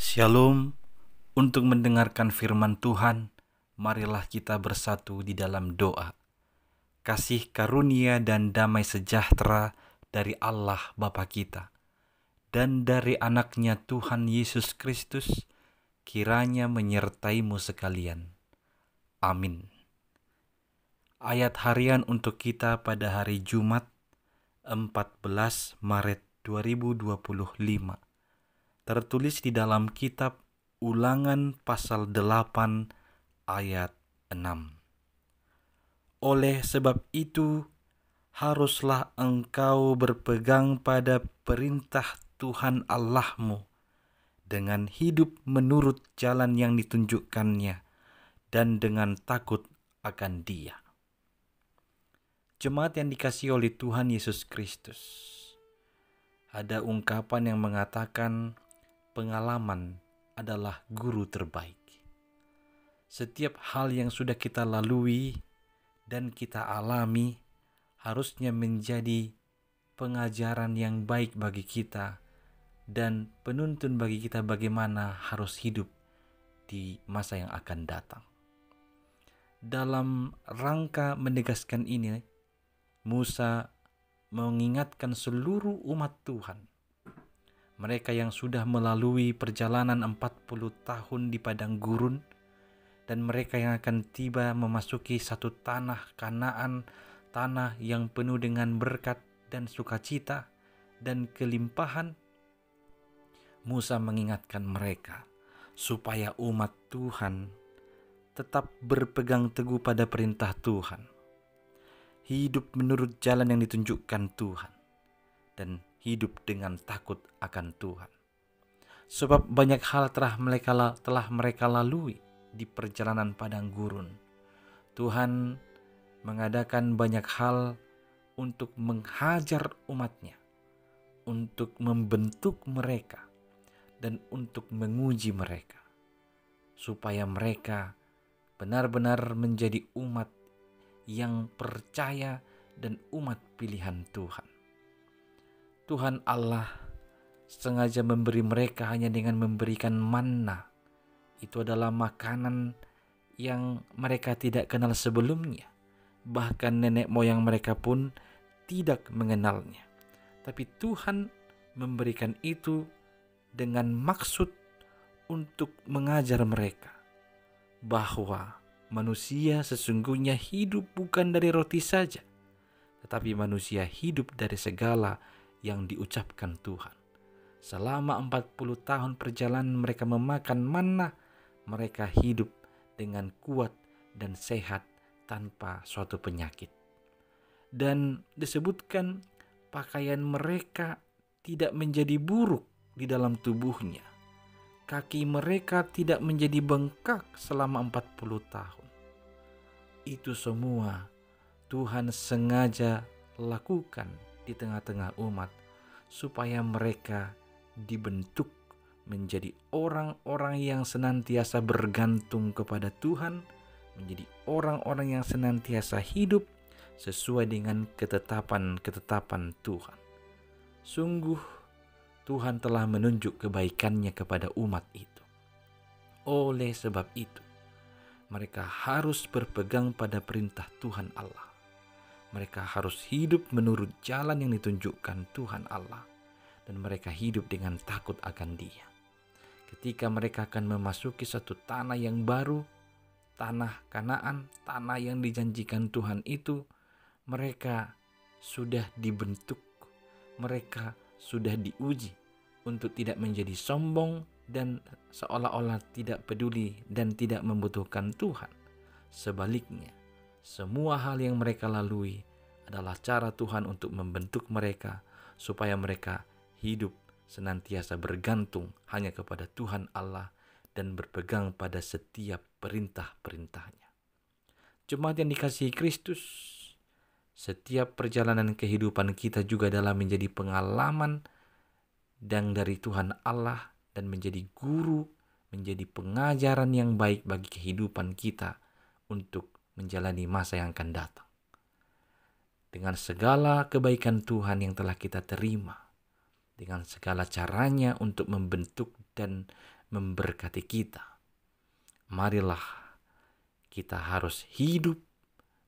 Shalom. Untuk mendengarkan firman Tuhan, marilah kita bersatu di dalam doa. Kasih karunia dan damai sejahtera dari Allah Bapa kita dan dari anaknya Tuhan Yesus Kristus kiranya menyertaimu sekalian. Amin. Ayat harian untuk kita pada hari Jumat 14 Maret 2025 tertulis di dalam kitab Ulangan pasal 8 ayat 6. Oleh sebab itu, haruslah engkau berpegang pada perintah Tuhan Allahmu dengan hidup menurut jalan yang ditunjukkannya dan dengan takut akan Dia. Jemaat yang dikasihi oleh Tuhan Yesus Kristus, ada ungkapan yang mengatakan pengalaman adalah guru terbaik. Setiap hal yang sudah kita lalui dan kita alami harusnya menjadi pengajaran yang baik bagi kita dan penuntun bagi kita bagaimana harus hidup di masa yang akan datang. Dalam rangka menegaskan ini, Musa mengingatkan seluruh umat Tuhan, mereka yang sudah melalui perjalanan 40 tahun di padang gurun, dan mereka yang akan tiba memasuki satu tanah Kanaan, tanah yang penuh dengan berkat dan sukacita dan kelimpahan. Musa mengingatkan mereka supaya umat Tuhan tetap berpegang teguh pada perintah Tuhan, hidup menurut jalan yang ditunjukkan Tuhan, dan hidup dengan takut akan Tuhan. Sebab banyak hal telah mereka lalui di perjalanan padang gurun. Tuhan mengadakan banyak hal untuk menghajar umatnya, untuk membentuk mereka, dan untuk menguji mereka, supaya mereka benar-benar menjadi umat yang percaya dan umat pilihan Tuhan. Tuhan Allah sengaja memberi mereka hanya dengan memberikan manna. Itu adalah makanan yang mereka tidak kenal sebelumnya. Bahkan nenek moyang mereka pun tidak mengenalnya. Tapi Tuhan memberikan itu dengan maksud untuk mengajar mereka bahwa manusia sesungguhnya hidup bukan dari roti saja, tetapi manusia hidup dari segala yang diucapkan Tuhan. Selama 40 tahun perjalanan mereka memakan manna, mereka hidup dengan kuat dan sehat tanpa suatu penyakit. Dan disebutkan pakaian mereka tidak menjadi buruk di dalam tubuhnya. Kaki mereka tidak menjadi bengkak selama 40 tahun. Itu semua Tuhan sengaja lakukan di tengah-tengah umat supaya mereka dibentuk menjadi orang-orang yang senantiasa bergantung kepada Tuhan, menjadi orang-orang yang senantiasa hidup sesuai dengan ketetapan Tuhan. Sungguh Tuhan telah menunjuk kebaikannya kepada umat itu. Oleh sebab itu, mereka harus berpegang pada perintah Tuhan Allah. Mereka harus hidup menurut jalan yang ditunjukkan Tuhan Allah, dan mereka hidup dengan takut akan Dia. Ketika mereka akan memasuki satu tanah yang baru, tanah Kanaan, tanah yang dijanjikan Tuhan itu, mereka sudah dibentuk, mereka sudah diuji untuk tidak menjadi sombong dan seolah-olah tidak peduli dan tidak membutuhkan Tuhan. Sebaliknya, semua hal yang mereka lalui adalah cara Tuhan untuk membentuk mereka supaya mereka hidup senantiasa bergantung hanya kepada Tuhan Allah dan berpegang pada setiap perintah-perintahnya. Jemaat yang dikasihi Kristus, setiap perjalanan kehidupan kita juga adalah menjadi pengalaman dan dari Tuhan Allah dan menjadi guru, menjadi pengajaran yang baik bagi kehidupan kita untuk menjalani masa yang akan datang. Dengan segala kebaikan Tuhan yang telah kita terima, dengan segala caranya untuk membentuk dan memberkati kita. Marilah kita harus hidup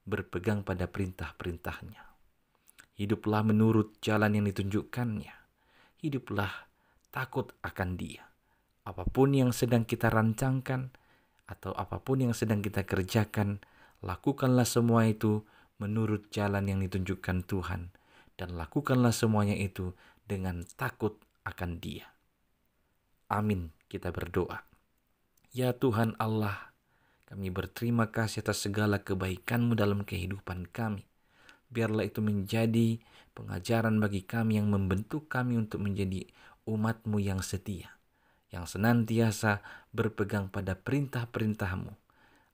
berpegang pada perintah-perintahnya. Hiduplah menurut jalan yang ditunjukkannya. Hiduplah takut akan Dia. Apapun yang sedang kita rancangkan atau apapun yang sedang kita kerjakan, lakukanlah semua itu menurut jalan yang ditunjukkan Tuhan, dan lakukanlah semuanya itu dengan takut akan Dia. Amin. Kita berdoa. Ya Tuhan Allah, kami berterima kasih atas segala kebaikan-Mu dalam kehidupan kami. Biarlah itu menjadi pengajaran bagi kami yang membentuk kami untuk menjadi umat-Mu yang setia, yang senantiasa berpegang pada perintah-perintah-Mu.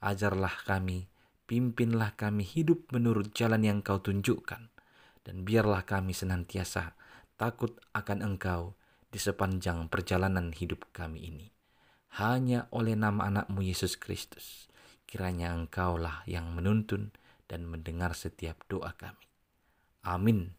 Ajarlah kami, pimpinlah kami hidup menurut jalan yang Kau tunjukkan, dan biarlah kami senantiasa takut akan Engkau di sepanjang perjalanan hidup kami ini. Hanya oleh nama anak-Mu Yesus Kristus, kiranya Engkaulah yang menuntun dan mendengar setiap doa kami. Amin.